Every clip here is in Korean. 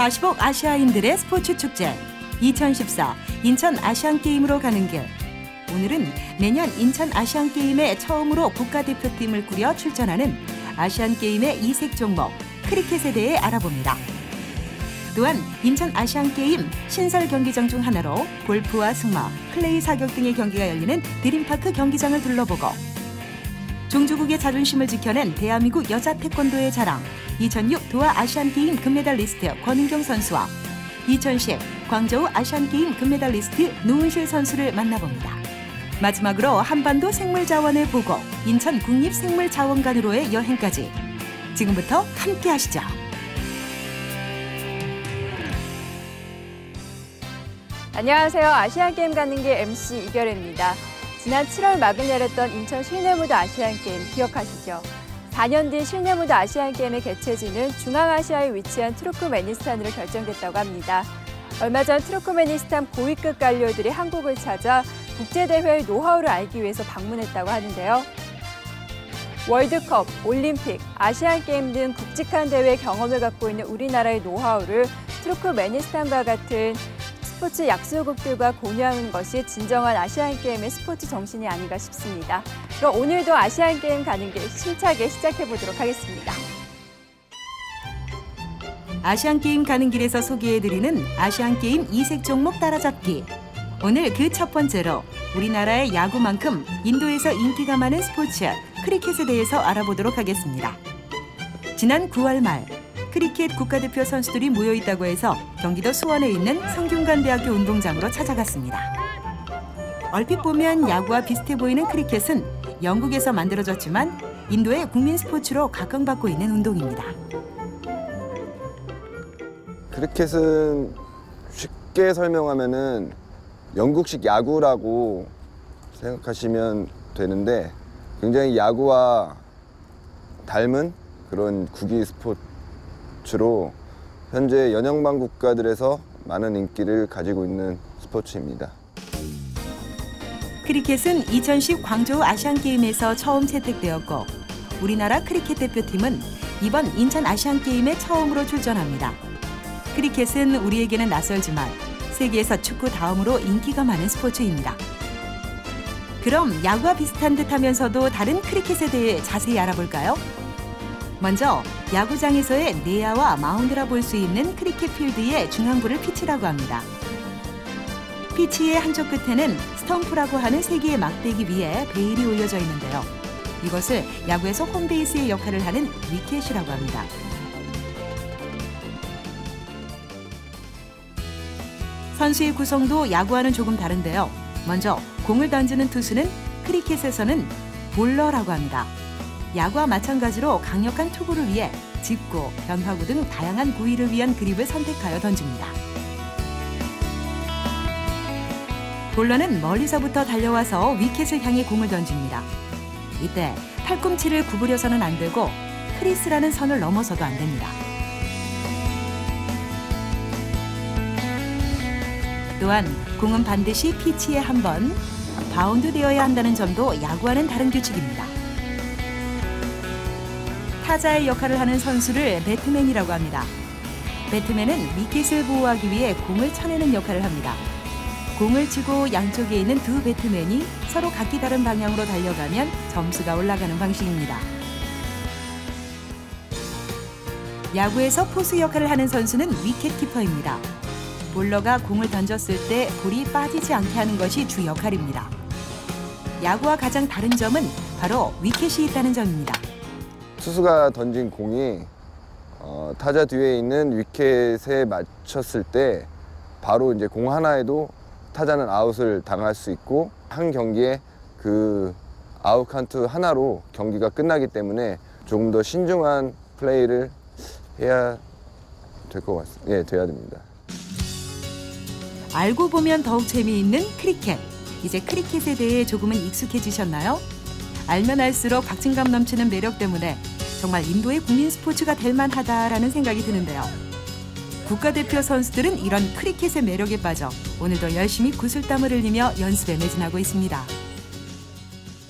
40억 아시아인들의 스포츠 축제 2014 인천 아시안게임으로 가는 길. 오늘은 내년 인천 아시안게임에 처음으로 국가대표팀을 꾸려 출전하는 아시안게임의 이색 종목 크리켓에 대해 알아봅니다. 또한 인천 아시안게임 신설 경기장 중 하나로 골프와 승마, 클레이 사격 등의 경기가 열리는 드림파크 경기장을 둘러보고 종주국의 자존심을 지켜낸 대한민국 여자 태권도의 자랑 2006 도하 아시안게임 금메달리스트 권은경 선수와 2010 광저우 아시안게임 금메달리스트 노은실 선수를 만나봅니다. 마지막으로 한반도 생물자원을 보고 인천 국립생물자원관으로의 여행까지 지금부터 함께 하시죠. 안녕하세요. 아시안게임 가는 길 MC 이결혜입니다. 지난 7월 막을 내렸던 인천 실내무드 아시안게임 기억하시죠? 4년 뒤 실내무드 아시안게임의 개최지는 중앙아시아에 위치한 투르크메니스탄으로 결정됐다고 합니다. 얼마 전 투르크메니스탄 고위급 관료들이 한국을 찾아 국제대회의 노하우를 알기 위해서 방문했다고 하는데요. 월드컵, 올림픽, 아시안게임 등 굵직한 대회 경험을 갖고 있는 우리나라의 노하우를 투르크메니스탄과 같은 스포츠 약소국들과 공유하는 것이 진정한 아시안게임의 스포츠 정신이 아닌가 싶습니다. 그럼 오늘도 아시안게임 가는 길 힘차게 시작해보도록 하겠습니다. 아시안게임 가는 길에서 소개해드리는 아시안게임 이색 종목 따라잡기. 오늘 그 첫 번째로 우리나라의 야구만큼 인도에서 인기가 많은 스포츠 크리켓에 대해서 알아보도록 하겠습니다. 지난 9월 말 크리켓 국가대표 선수들이 모여있다고 해서 경기도 수원에 있는 성균관대학교 운동장으로 찾아갔습니다. 얼핏 보면 야구와 비슷해 보이는 크리켓은 영국에서 만들어졌지만 인도의 국민 스포츠로 각광받고 있는 운동입니다. 크리켓은 쉽게 설명하면은 영국식 야구라고 생각하시면 되는데 굉장히 야구와 닮은 그런 국기 스포츠로 현재 연영방 국가들에서 많은 인기를 가지고 있는 스포츠입니다. 크리켓은 2010 광저우 아시안게임에서 처음 채택되었고 우리나라 크리켓 대표팀은 이번 인천 아시안게임에 처음으로 출전합니다. 크리켓은 우리에게는 낯설지만 세계에서 축구 다음으로 인기가 많은 스포츠입니다. 그럼 야구와 비슷한 듯하면서도 다른 크리켓에 대해 자세히 알아볼까요? 먼저 야구장에서의 내야와 마운드라 볼 수 있는 크리켓 필드의 중앙부를 피치라고 합니다. 피치의 한쪽 끝에는 스텀프라고 하는 세 개의 막대기 위에 베일이 올려져 있는데요. 이것을 야구에서 홈베이스의 역할을 하는 위켓이라고 합니다. 선수의 구성도 야구와는 조금 다른데요. 먼저 공을 던지는 투수는 크리켓에서는 볼러라고 합니다. 야구와 마찬가지로 강력한 투구를 위해 짚고, 변화구 등 다양한 구위를 위한 그립을 선택하여 던집니다. 볼러는 멀리서부터 달려와서 위켓을 향해 공을 던집니다. 이때 팔꿈치를 구부려서는 안 되고 크리스라는 선을 넘어서도 안 됩니다. 또한 공은 반드시 피치에 한 번 바운드 되어야 한다는 점도 야구와는 다른 규칙입니다. 타자의 역할을 하는 선수를 배트맨이라고 합니다. 배트맨은 위켓을 보호하기 위해 공을 쳐내는 역할을 합니다. 공을 치고 양쪽에 있는 두 배트맨이 서로 각기 다른 방향으로 달려가면 점수가 올라가는 방식입니다. 야구에서 포수 역할을 하는 선수는 위켓키퍼입니다. 볼러가 공을 던졌을 때 볼이 빠지지 않게 하는 것이 주 역할입니다. 야구와 가장 다른 점은 바로 위켓이 있다는 점입니다. 투수가 던진 공이 타자 뒤에 있는 위켓에 맞췄을 때 바로 이제 공 하나에도 타자는 아웃을 당할 수 있고 한 경기에 그 아웃 카운트 하나로 경기가 끝나기 때문에 조금 더 신중한 플레이를 해야 될 것 같습니다. 예, 돼야 됩니다. 알고 보면 더욱 재미있는 크리켓. 이제 크리켓에 대해 조금은 익숙해지셨나요? 알면 알수록 박진감 넘치는 매력 때문에 정말 인도의 국민 스포츠가 될 만하다라는 생각이 드는데요. 국가대표 선수들은 이런 크리켓의 매력에 빠져 오늘도 열심히 구슬땀을 흘리며 연습에 매진하고 있습니다.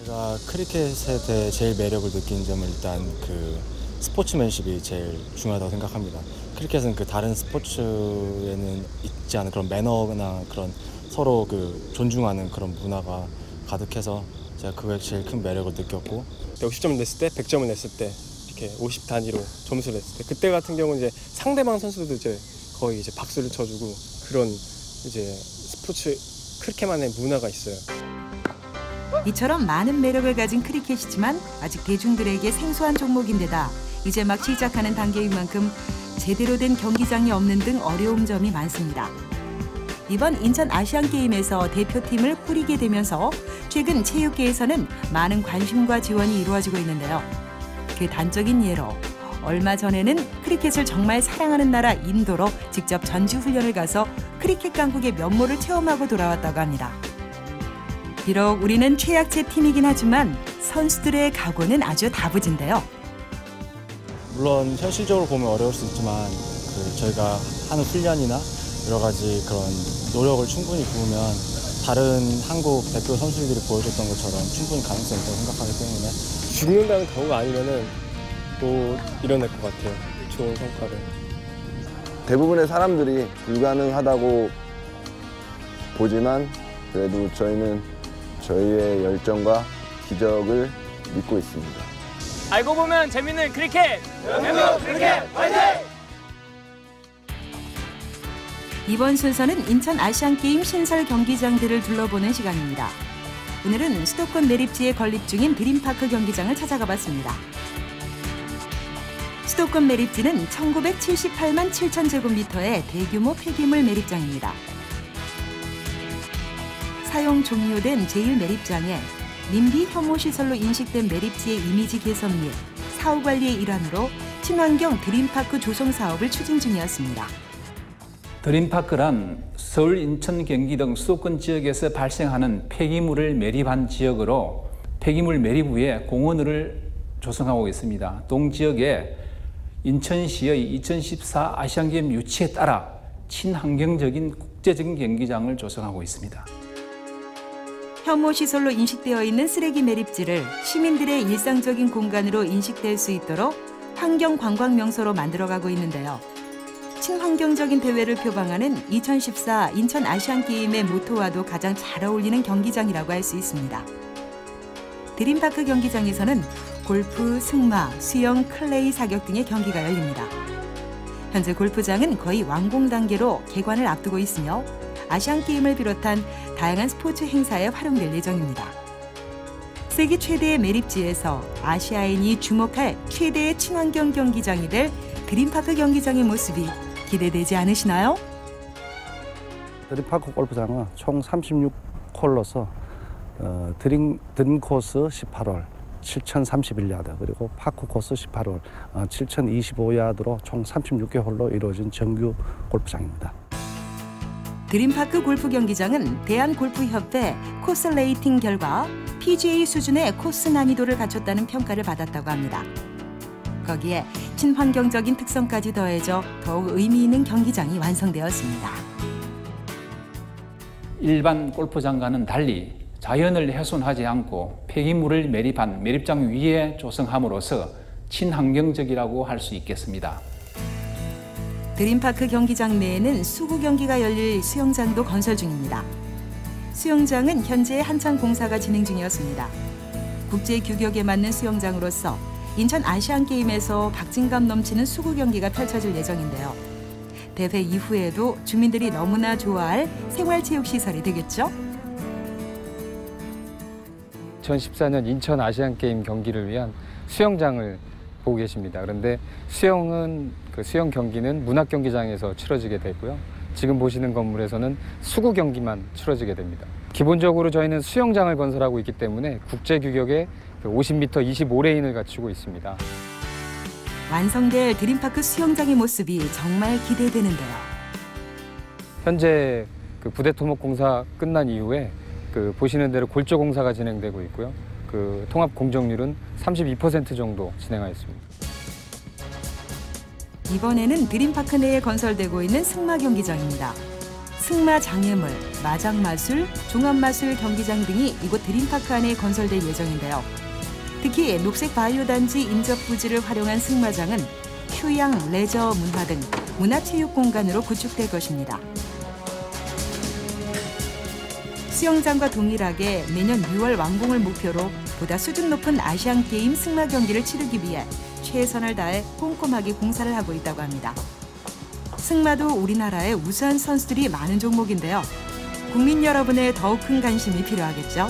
제가 크리켓에 대해 제일 매력을 느낀 점은 일단 그 스포츠맨십이 제일 중요하다고 생각합니다. 크리켓은 그 다른 스포츠에는 있지 않은 그런 매너나 그런 서로 그 존중하는 그런 문화가 가득해서 제가 그게 제일 큰 매력을 느꼈고 50점을 냈을 때, 100점을 냈을 때 이렇게 50 단위로 점수를 냈을 때 그때 같은 경우는 이제 상대방 선수도 이제 거의 이제 박수를 쳐주고 그런 이제 스포츠 크리켓만의 문화가 있어요. 이처럼 많은 매력을 가진 크리켓이지만 아직 대중들에게 생소한 종목인데다 이제 막 시작하는 단계인 만큼 제대로 된 경기장이 없는 등 어려운 점이 많습니다. 이번 인천 아시안게임에서 대표팀을 꾸리게 되면서 최근 체육계에서는 많은 관심과 지원이 이루어지고 있는데요. 그 단적인 예로 얼마 전에는 크리켓을 정말 사랑하는 나라 인도로 직접 전지훈련을 가서 크리켓 강국의 면모를 체험하고 돌아왔다고 합니다. 비록 우리는 최약체 팀이긴 하지만 선수들의 각오는 아주 다부진데요. 물론 현실적으로 보면 어려울 수 있지만 저희가 하는 훈련이나 여러 가지 그런 노력을 충분히 부으면 다른 한국 대표 선수들이 보여줬던 것처럼 충분히 가능성이 있다고 생각하기 때문에 죽는다는 각오가 아니면은 또 이뤄낼 것 같아요. 좋은 성과를. 대부분의 사람들이 불가능하다고 보지만 그래도 저희는 저희의 열정과 기적을 믿고 있습니다. 알고 보면 재밌는 크리켓! 대한민국 크리켓 화이팅! 이번 순서는 인천 아시안게임 신설 경기장들을 둘러보는 시간입니다. 오늘은 수도권 매립지에 건립 중인 드림파크 경기장을 찾아가 봤습니다. 수도권 매립지는 1978만 7천 제곱미터의 대규모 폐기물 매립장입니다. 사용 종료된 제1매립장에 님비 혐오 시설로 인식된 매립지의 이미지 개선 및 사후 관리의 일환으로 친환경 드림파크 조성 사업을 추진 중이었습니다. 드림파크란 서울, 인천, 경기 등 수도권 지역에서 발생하는 폐기물을 매립한 지역으로 폐기물 매립 후에 공원을 조성하고 있습니다. 동지역에 인천시의 2014 아시안게임 유치에 따라 친환경적인 국제적인 경기장을 조성하고 있습니다. 혐오 시설로 인식되어 있는 쓰레기 매립지를 시민들의 일상적인 공간으로 인식될 수 있도록 환경 관광 명소로 만들어가고 있는데요. 친환경적인 대회를 표방하는 2014 인천 아시안게임의 모토와도 가장 잘 어울리는 경기장이라고 할 수 있습니다. 드림파크 경기장에서는 골프, 승마, 수영, 클레이 사격 등의 경기가 열립니다. 현재 골프장은 거의 완공 단계로 개관을 앞두고 있으며 아시안게임을 비롯한 다양한 스포츠 행사에 활용될 예정입니다. 세계 최대의 매립지에서 아시아인이 주목할 최대의 친환경 경기장이 될 드림파크 경기장의 모습이 기대되지 않으시나요? 드림파크 골프장은 총 36홀로서 드림 코스 18홀, 7,031야드, 그리고 파크 코스 18홀, 7,025야드로 총 36개 홀로 이루어진 정규 골프장입니다. 드림파크 골프 경기장은 대한골프협회 코스 레이팅 결과 PGA 수준의 코스 난이도를 갖췄다는 평가를 받았다고 합니다. 거기에 친환경적인 특성까지 더해져 더욱 의미 있는 경기장이 완성되었습니다. 일반 골프장과는 달리 자연을 훼손하지 않고 폐기물을 매립한 매립장 위에 조성함으로써 친환경적이라고 할 수 있겠습니다. 드림파크 경기장 내에는 수구 경기가 열릴 수영장도 건설 중입니다. 수영장은 현재 한창 공사가 진행 중이었습니다. 국제 규격에 맞는 수영장으로서 인천 아시안게임에서 박진감 넘치는 수구 경기가 펼쳐질 예정인데요. 대회 이후에도 주민들이 너무나 좋아할 생활체육시설이 되겠죠? 2014년 인천 아시안게임 경기를 위한 수영장을 보고 계십니다. 그런데 수영 경기는 문학경기장에서 치러지게 되고요. 지금 보시는 건물에서는 수구 경기만 치러지게 됩니다. 기본적으로 저희는 수영장을 건설하고 있기 때문에 국제 규격의 50m 25레인을 갖추고 있습니다. 완성될 드림파크 수영장의 모습이 정말 기대되는데요. 현재 부대 토목 공사 끝난 이후에 보시는 대로 골조 공사가 진행되고 있고요. 통합 공정률은 32% 정도 진행하였습니다. 이번에는 드림파크 내에 건설되고 있는 승마 경기장입니다. 승마 장애물, 마장마술, 종합마술 경기장 등이 이곳 드림파크 안에 건설될 예정인데요. 특히 녹색 바이오 단지 인접 부지를 활용한 승마장은 휴양, 레저, 문화 등 문화체육공간으로 구축될 것입니다. 수영장과 동일하게 내년 6월 완공을 목표로 보다 수준 높은 아시안게임 승마 경기를 치르기 위해 최선을 다해 꼼꼼하게 공사를 하고 있다고 합니다. 승마도 우리나라에 우수한 선수들이 많은 종목인데요. 국민 여러분의 더욱 큰 관심이 필요하겠죠.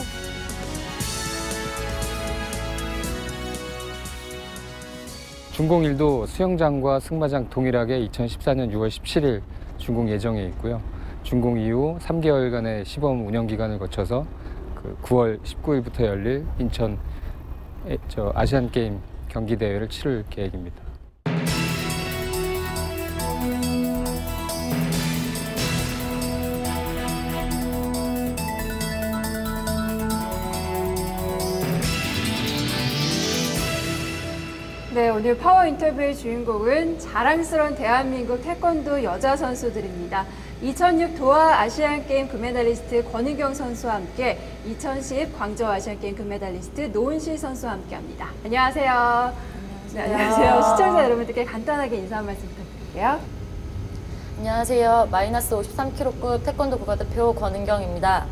준공일도 수영장과 승마장 동일하게 2014년 6월 17일 준공 예정에 있고요. 준공 이후 3개월간의 시범 운영 기간을 거쳐서 9월 19일부터 열릴 인천 아시안게임 경기대회를 치를 계획입니다. 네, 오늘 파워 인터뷰의 주인공은 자랑스러운 대한민국 태권도 여자 선수들입니다. 2006 도하 아시안게임 금메달리스트 권은경 선수와 함께 2010 광저우 아시안게임 금메달리스트 노은실 선수와 함께합니다. 안녕하세요. 안녕하세요. 네, 안녕하세요. 시청자 여러분들께 간단하게 인사 한 말씀 부탁드릴게요. 안녕하세요. 마이너스 53kg급 태권도 국가대표 권은경입니다.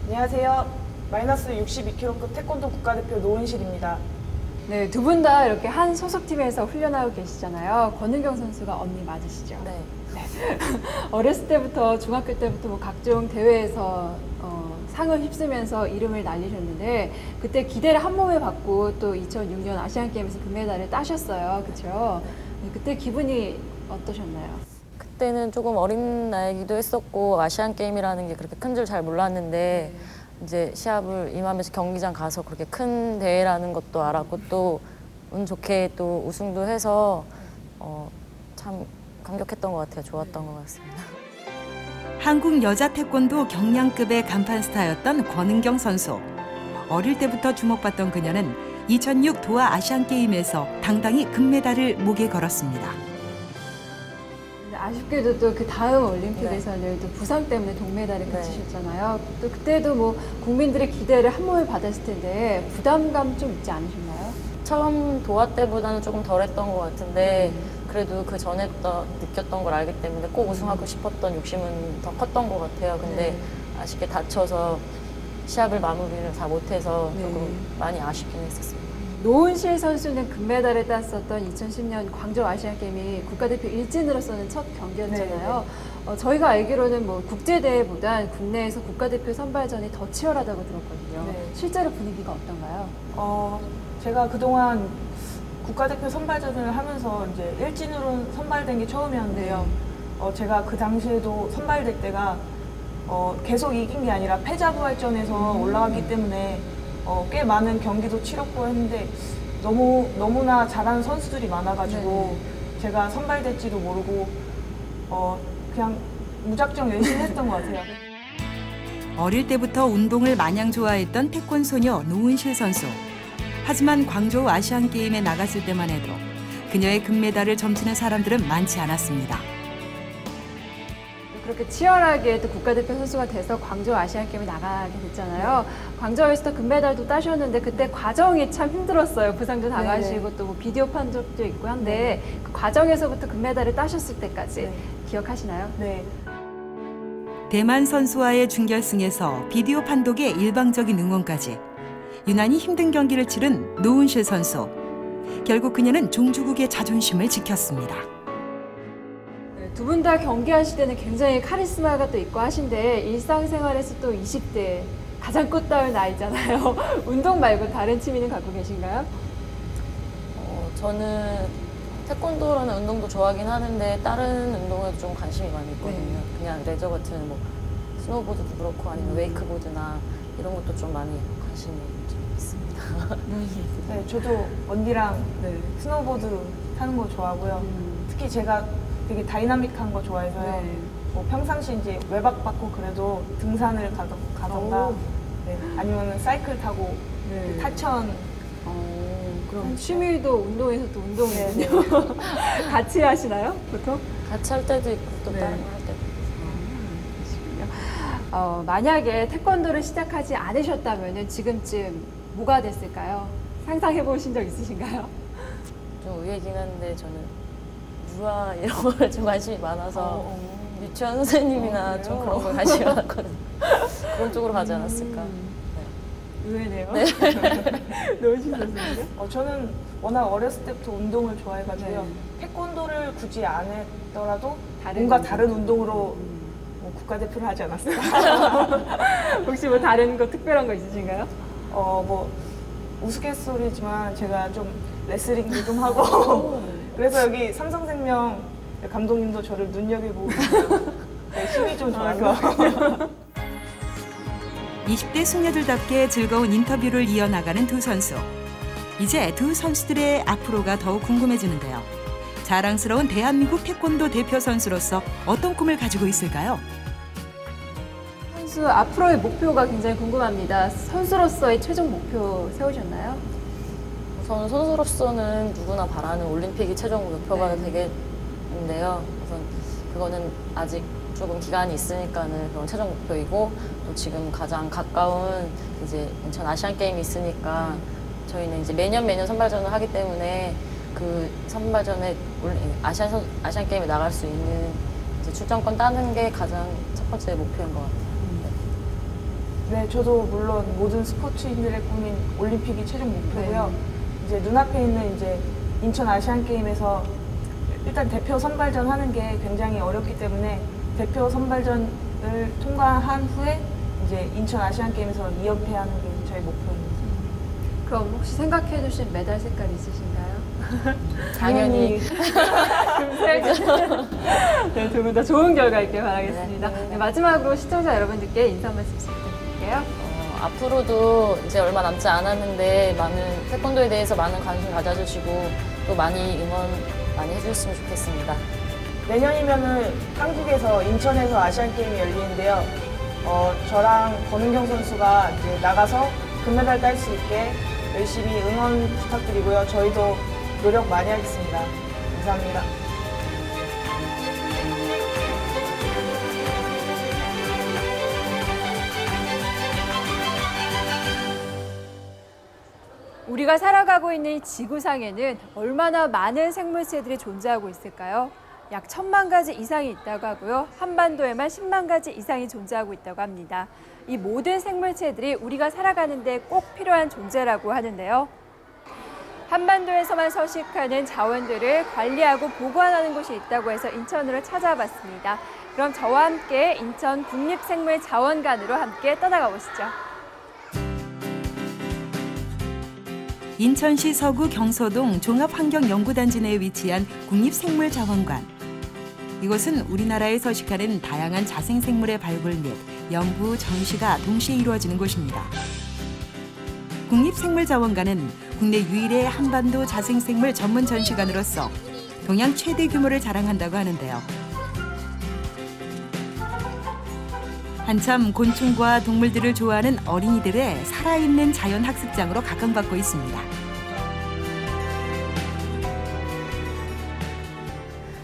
안녕하세요. 마이너스 62kg급 태권도 국가대표 노은실입니다. 네, 두 분 다 이렇게 한 소속팀에서 훈련하고 계시잖아요. 권은경 선수가 언니 맞으시죠? 네. 어렸을 때부터 중학교 때부터 뭐 각종 대회에서 상을 휩쓰면서 이름을 날리셨는데 그때 기대를 한 몸에 받고 또 2006년 아시안게임에서 금메달을 따셨어요. 그렇죠? 네, 그때 기분이 어떠셨나요? 그때는 조금 어린 나이기도 했었고 아시안게임이라는 게 그렇게 큰 줄 잘 몰랐는데 이제 시합을 임하면서 경기장 가서 그렇게 큰 대회라는 것도 알았고 또 운 좋게 또 우승도 해서 참 감격했던 것 같아요. 좋았던 것 같습니다. 한국 여자 태권도 경량급의 간판 스타였던 권은경 선수. 어릴 때부터 주목받던 그녀는 2006 도하 아시안게임에서 당당히 금메달을 목에 걸었습니다. 아쉽게도 또 그 다음 올림픽에서는 또 부상 때문에 동메달을 그치셨잖아요. 또 그때도 뭐 국민들의 기대를 한 몸에 받았을 텐데 부담감 좀 있지 않으셨나요? 처음 도하 때보다는 조금 덜했던 것 같은데 그래도 그 전에 느꼈던 걸 알기 때문에 꼭 우승하고 싶었던 욕심은 더 컸던 것 같아요. 근데 아쉽게 다쳐서 시합을 마무리를 다 못해서 조금 많이 아쉽긴 했었습니다. 노은실 선수는 금메달을 땄었던 2010년 광저우 아시안게임이 국가대표 일진으로서는 첫 경기였잖아요. 저희가 알기로는 뭐 국제대회보단 국내에서 국가대표 선발전이 더 치열하다고 들었거든요. 실제로 분위기가 어떤가요? 제가 그동안 국가대표 선발전을 하면서 이제 일진으로 선발된 게 처음이었는데요. 제가 그 당시에도 선발될 때가 계속 이긴 게 아니라 패자부활전에서 올라갔기 때문에 꽤 많은 경기도 치렀고 했는데 너무나 잘하는 선수들이 많아가지고 제가 선발될지도 모르고 그냥 무작정 열심히 했던 것 같아요. 어릴 때부터 운동을 마냥 좋아했던 태권 소녀 노은실 선수. 하지만 광저우 아시안게임에 나갔을 때만 해도 그녀의 금메달을 점치는 사람들은 많지 않았습니다. 그렇게 치열하게 또 국가대표 선수가 돼서 광저우 아시안게임에 나가게 됐잖아요. 광저우에서도 금메달도 따셨는데 그때 과정이 참 힘들었어요. 부상도 당하시고 또 뭐 비디오 판독도 있고 한데 그 과정에서부터 금메달을 따셨을 때까지 기억하시나요? 네. 대만 선수와의 준결승에서 비디오 판독의 일방적인 응원까지 유난히 힘든 경기를 치른 노은실 선수. 결국 그녀는 종주국의 자존심을 지켰습니다. 두 분 다 경기하실 때는 굉장히 카리스마가 또 있고 하신데 일상생활에서 또 20대 가장 꽃다운 나이잖아요. 운동 말고 다른 취미는 갖고 계신가요? 저는 태권도라는 운동도 좋아하긴 하는데 다른 운동에도 좀 관심이 많이 있거든요. 그냥 레저 같은 뭐 스노우보드도 그렇고 아니면 웨이크보드나 이런 것도 좀 많이 관심이 좀 있습니다. 네, 저도 언니랑 스노우보드 타는 거 좋아하고요. 특히 제가 되게 다이나믹한 거 좋아해서요. 뭐 평상시 이제 외박 받고 그래도 등산을 가던가 아니면 사이클 타고 타천. 그럼 취미도 운동에서 또 운동이군요. 같이 하시나요, 보통? 같이 할 때도 있고 또 다른 거 할 때도 있고. 만약에 태권도를 시작하지 않으셨다면 지금쯤 뭐가 됐을까요? 상상해 보신 적 있으신가요? 좀 의외긴 한데 저는 유아 이런 거에 좀 관심이 많아서 유치원 선생님이나 좀 그런 걸 관심이 많았거든요. 그런 쪽으로 가지 않았을까. 의외네요. 네. 노은신 선생님요? 저는 워낙 어렸을 때부터 운동을 좋아해가지고요. 태권도를 굳이 안 했더라도 뭔가 다른 운동으로 뭐 국가대표를 하지 않았을까. 혹시 뭐 다른 거 특별한 거 있으신가요? 뭐 우스갯소리지만 제가 좀 레슬링도 좀 하고 그래서 여기 삼성생명 감독님도 저를 눈여겨보고 힘이 좀 좋아서 20대 숙녀들답게 즐거운 인터뷰를 이어나가는 두 선수. 이제 두 선수들의 앞으로가 더욱 궁금해지는데요. 자랑스러운 대한민국 태권도 대표 선수로서 어떤 꿈을 가지고 있을까요? 선수 앞으로의 목표가 굉장히 궁금합니다. 선수로서의 최종 목표 세우셨나요? 우선 선수로서는 누구나 바라는 올림픽이 최종 목표가 되겠는데요. 우선 그거는 아직 조금 기간이 있으니까는 그건 최종 목표이고, 또 지금 가장 가까운 이제 인천 아시안 게임이 있으니까 저희는 이제 매년 선발전을 하기 때문에 그 선발전에 아시안 게임에 나갈 수 있는 이제 출전권 따는 게 가장 첫 번째 목표인 것 같아요. 네, 저도 물론 모든 스포츠인들의 꿈인 올림픽이 최종 목표고요. 이제 눈앞에 있는 이제 인천 아시안 게임에서 일단 대표 선발전 하는 게 굉장히 어렵기 때문에 대표 선발전을 통과한 후에 이제 인천 아시안 게임에서 2연패하는 게 저희 목표입니다. 그럼 혹시 생각해 두신 메달 색깔 있으신가요? 당연히 금색. 네, 두 분 다 좋은 결과 있길 바라겠습니다. 네, 마지막으로 시청자 여러분들께 인사 말씀 부탁드릴게요. 앞으로도 이제 얼마 남지 않았는데 많은 태권도에 대해서 많은 관심 가져주시고 또 많이 응원 많이 해주셨으면 좋겠습니다. 내년이면은 한국에서 인천에서 아시안 게임이 열리는데요. 저랑 권은경 선수가 이제 나가서 금메달 딸 수 있게 열심히 응원 부탁드리고요. 저희도 노력 많이 하겠습니다. 감사합니다. 우리가 살아가고 있는 이 지구상에는 얼마나 많은 생물체들이 존재하고 있을까요? 약 1000만 가지 이상이 있다고 하고요. 한반도에만 10만 가지 이상이 존재하고 있다고 합니다. 이 모든 생물체들이 우리가 살아가는 데 꼭 필요한 존재라고 하는데요. 한반도에서만 서식하는 자원들을 관리하고 보관하는 곳이 있다고 해서 인천으로 찾아봤습니다. 그럼 저와 함께 인천 국립생물자원관으로 함께 떠나가 보시죠. 인천시 서구 경서동 종합환경연구단지 내에 위치한 국립생물자원관. 이곳은 우리나라에 서식하는 다양한 자생생물의 발굴 및 연구, 전시가 동시에 이루어지는 곳입니다. 국립생물자원관은 국내 유일의 한반도 자생생물 전문 전시관으로서 동양 최대 규모를 자랑한다고 하는데요. 한참 곤충과 동물들을 좋아하는 어린이들의 살아있는 자연학습장으로 각광받고 있습니다.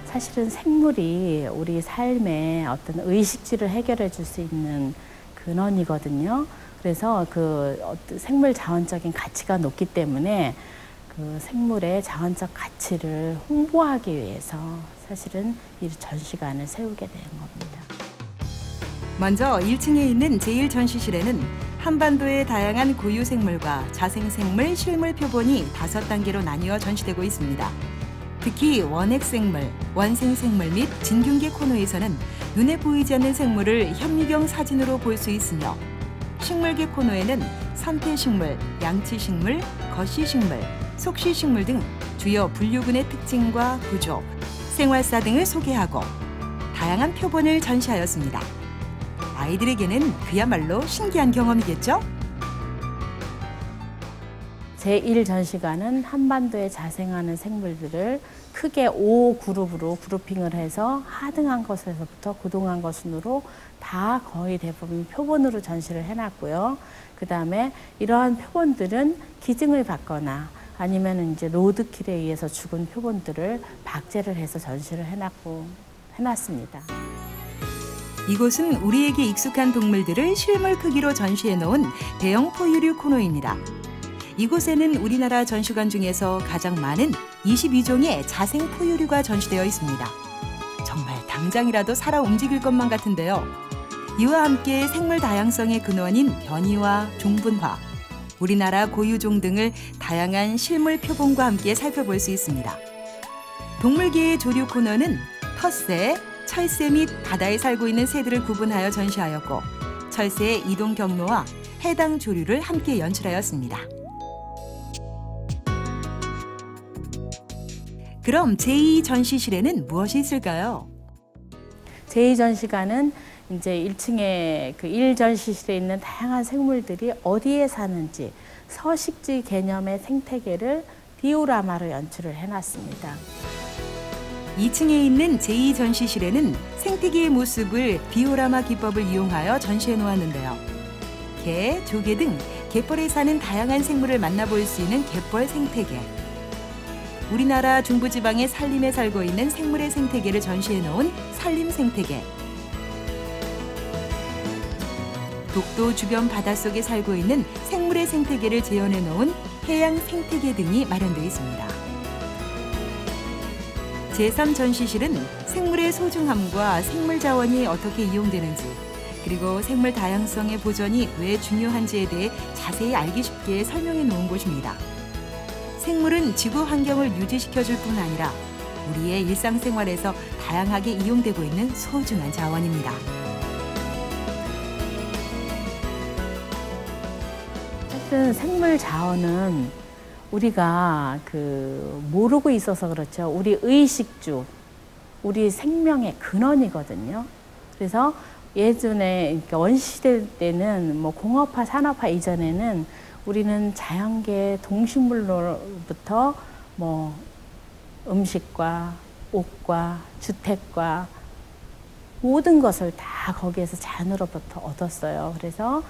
사실은 생물이 우리 삶의 어떤 의식주를 해결해 줄 수 있는 근원이거든요. 그래서 그 생물 자원적인 가치가 높기 때문에 그 생물의 자원적 가치를 홍보하기 위해서 사실은 이 전시관을 세우게 된 겁니다. 먼저 1층에 있는 제1전시실에는 한반도의 다양한 고유생물과 자생생물, 실물 표본이 5단계로 나뉘어 전시되고 있습니다. 특히 원핵생물, 원생생물 및 진균계 코너에서는 눈에 보이지 않는 생물을 현미경 사진으로 볼 수 있으며 식물계 코너에는 선태식물, 양치식물, 거시식물, 속시식물 등 주요 분류군의 특징과 구조, 생활사 등을 소개하고 다양한 표본을 전시하였습니다. 아이들에게는 그야말로 신기한 경험이겠죠? 제1전시관은 한반도에 자생하는 생물들을 크게 5그룹으로 그룹핑을 해서 하등한 것에서부터 고등한 것 순으로 다 거의 대부분 표본으로 전시를 해놨고요. 그 다음에 이러한 표본들은 기증을 받거나 아니면 이제 로드킬에 의해서 죽은 표본들을 박제를 해서 전시를 해놨습니다. 이곳은 우리에게 익숙한 동물들을 실물 크기로 전시해 놓은 대형 포유류 코너입니다. 이곳에는 우리나라 전시관 중에서 가장 많은 22종의 자생 포유류가 전시되어 있습니다. 정말 당장이라도 살아 움직일 것만 같은데요. 이와 함께 생물 다양성의 근원인 변이와 종분화, 우리나라 고유종 등을 다양한 실물 표본과 함께 살펴볼 수 있습니다. 동물계의 조류 코너는 텃새, 철새 및 바다에 살고 있는 새들을 구분하여 전시하였고 철새의 이동 경로와 해당 조류를 함께 연출하였습니다. 그럼 제2전시실에는 무엇이 있을까요? 제2전시관은 이제 1층에 그 1전시실에 있는 다양한 생물들이 어디에 사는지 서식지 개념의 생태계를 디오라마로 연출을 해놨습니다. 2층에 있는 제2전시실에는 생태계의 모습을 디오라마 기법을 이용하여 전시해 놓았는데요. 개, 조개 등 갯벌에 사는 다양한 생물을 만나볼 수 있는 갯벌 생태계. 우리나라 중부지방의 산림에 살고 있는 생물의 생태계를 전시해 놓은 산림 생태계. 독도 주변 바닷속에 살고 있는 생물의 생태계를 재현해 놓은 해양 생태계 등이 마련되어 있습니다. 제3전시실은 생물의 소중함과 생물 자원이 어떻게 이용되는지, 그리고 생물 다양성의 보존이 왜 중요한지에 대해 자세히 알기 쉽게 설명해 놓은 곳입니다. 생물은 지구 환경을 유지시켜줄 뿐 아니라 우리의 일상생활에서 다양하게 이용되고 있는 소중한 자원입니다. 사실은 생물 자원은 우리가 모르고 있어서 그렇죠. 우리 의식주, 우리 생명의 근원이거든요. 그래서 예전에 원시시대 때는 뭐 공업화, 산업화 이전에는 우리는 자연계 동식물로부터 뭐 음식과 옷과 주택과 모든 것을 다 거기에서 자연으로부터 얻었어요. 그래서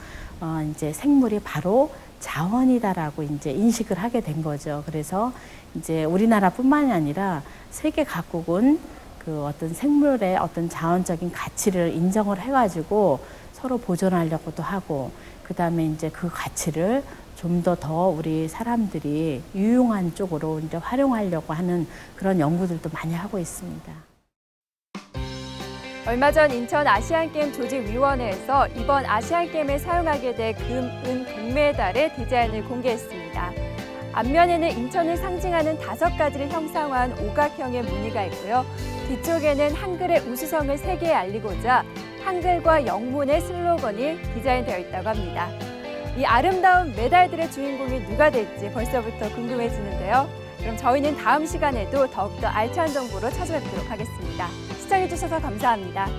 이제 생물이 바로 자원이다라고 이제 인식을 하게 된 거죠. 그래서 이제 우리나라뿐만이 아니라 세계 각국은 그 어떤 생물의 어떤 자원적인 가치를 인정을 해가지고 서로 보존하려고도 하고, 그 다음에 이제 그 가치를 좀 더 우리 사람들이 유용한 쪽으로 이제 활용하려고 하는 그런 연구들도 많이 하고 있습니다. 얼마 전 인천 아시안게임 조직위원회에서 이번 아시안게임에 사용하게 될 금, 은, 동메달의 디자인을 공개했습니다. 앞면에는 인천을 상징하는 5가지를 형상화한 오각형의 무늬가 있고요. 뒤쪽에는 한글의 우수성을 세계에 알리고자 한글과 영문의 슬로건이 디자인되어 있다고 합니다. 이 아름다운 메달들의 주인공이 누가 될지 벌써부터 궁금해지는데요. 그럼 저희는 다음 시간에도 더욱더 알찬 정보로 찾아뵙도록 하겠습니다. 시청해주셔서 감사합니다.